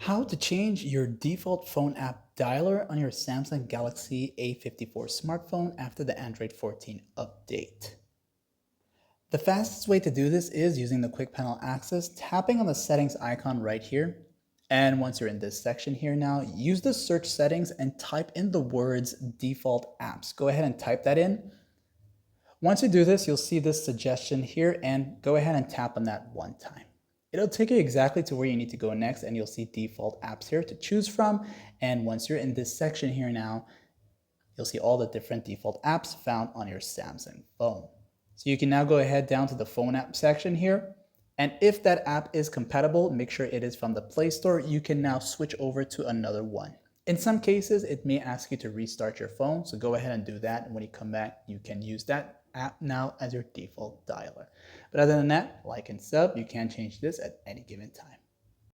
How to change your default phone app dialer on your Samsung Galaxy A54 smartphone after the Android 14 update. The fastest way to do this is using the quick panel access, tapping on the settings icon right here. And once you're in this section here now, use the search settings and type in the words default apps. Go ahead and type that in. Once you do this, you'll see this suggestion here and go ahead and tap on that one time. It'll take you exactly to where you need to go next and you'll see default apps here to choose from. And once you're in this section here now, you'll see all the different default apps found on your Samsung phone. So you can now go ahead down to the phone app section here. And if that app is compatible, make sure it is from the Play Store. You can now switch over to another one. In some cases, it may ask you to restart your phone, so go ahead and do that. And when you come back, you can use that app now as your default dialer. But other than that, like and sub, you can change this at any given time.